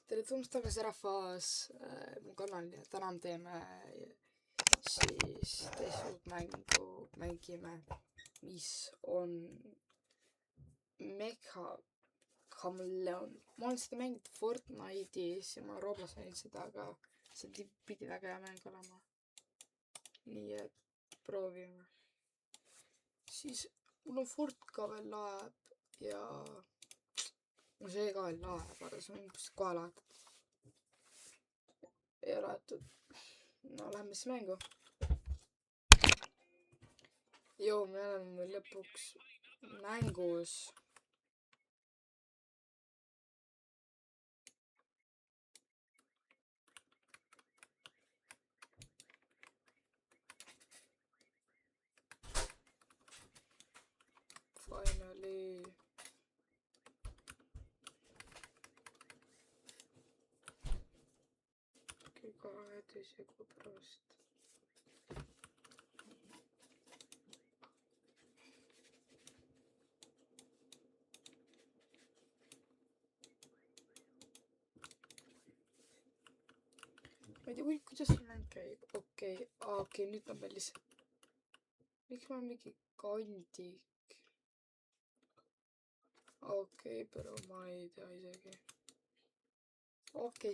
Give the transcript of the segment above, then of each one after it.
tere tulemast tagasi rahvas mu kanalil ja täna me teeme siis teist uut mängu, mängime, mis on Mecha Chameleon. Ma olen seda mänginud Fortnite'is ja ma Roblox näinud seda, aga see pidi väga hea mäng olema. nii et proovime. siis mul on Fort ka veel laeb ja no see ka veel laeb, aga see on umbes kohe laetud. Ei laetud. No lähme siis mängu. Joo, me oleme lõpuks mängus. Finally. Kahe teisega pärast. Ma ei tea, kuidas see mäng käib. Okei, nüüd on veel lihtsalt. Miks ma mingi kandik? Pero ma ei tea isegi.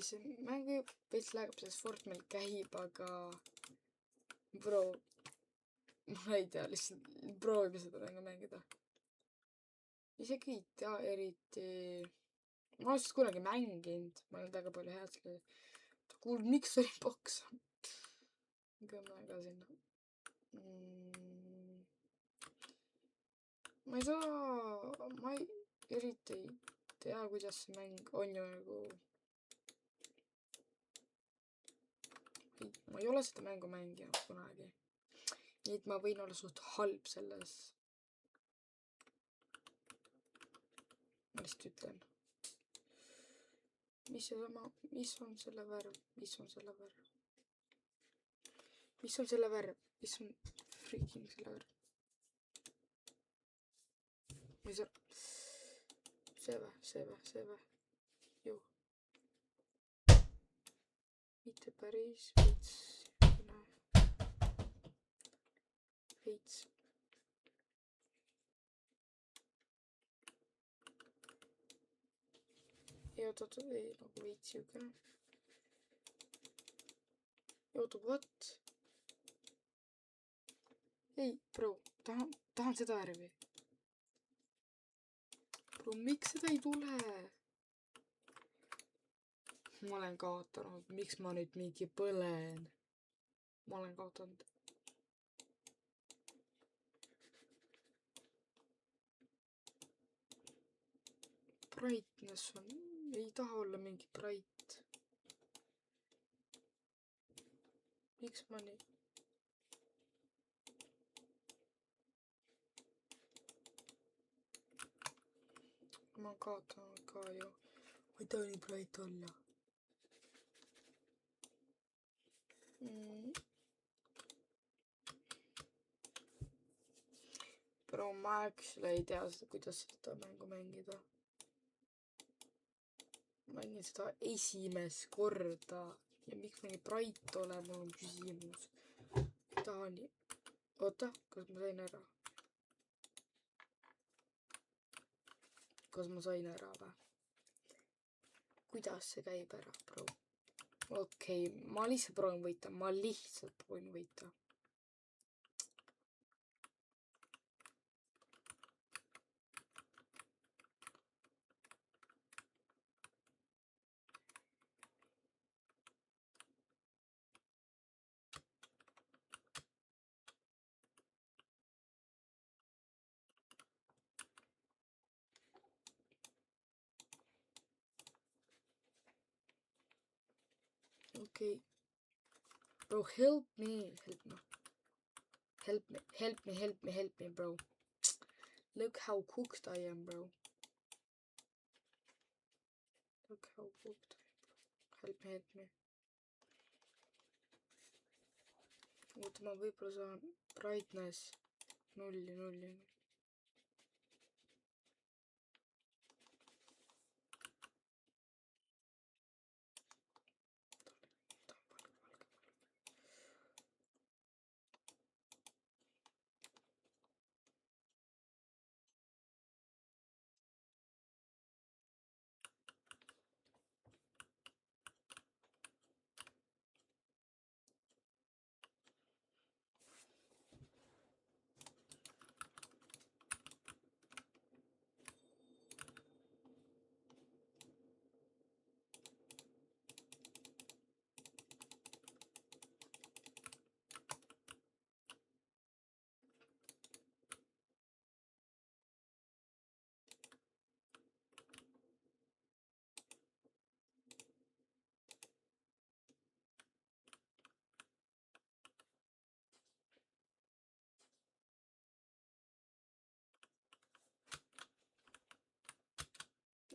See mäng veits läheb, sest Fort meil käib, aga bro, ma ei tea, lihtsalt proovime seda mängu mängida. Isegi ei tea eriti, ma olen seda kunagi mänginud, ma olen väga palju head selle. Kuul, miks oli boks? Kõmme ka sinna. Ma ei saa, ma eriti ei tea, kuidas see mäng on ju nagu. Ma ei ole seda mängu mänginud kunagi. Nii et ma võin olla suht halb selles. Ma lihtsalt ütlen. Mis on selle värv? Mis on freaking selle värv? Ma ei saa. See vä. Joo. Mitte päris veits. Ja oot, ei nagu veits siukene. Ja oot, what? Ei, bro, tahan seda värvi. Bro, miks seda ei tule? Ma olen kaotanud, miks ma nüüd mingi põlen? Ma olen kaotanud. Brightness on, ei taha olla mingi bright. Miks ma nii? Ma olen kaotanud ka ju. Ma ei taha nii bright olla. Pero ma actually ei tea seda, kuidas seda mängu mängida. Mängin seda esimest korda ja miks ma nii bright ole, mul on küsimus. Tahan nii. Oota, kas ma sain ära? Kas ma sain ära või? Kuidas see käib ära, bro? Okei, ma lihtsalt proovin võita. Okay. Bro, help me, bro. Look how cooked I am, bro. Help me. Oota, ma võib-olla saan brightness 0.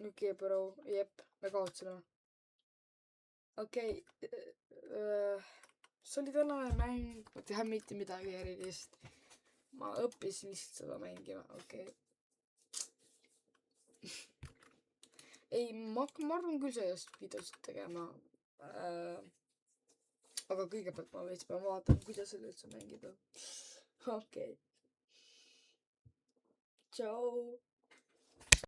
okei, bro, jep, me kaotasime. okei, see oli tänane mäng, ma tean mitte midagi erilist. ma õppisin lihtsalt seda mängima, okei. ei, ma arvan küll sellest videost tegema. aga kõigepealt ma veits pean vaatama, kuidas seda üldse mängida. okei. tšau.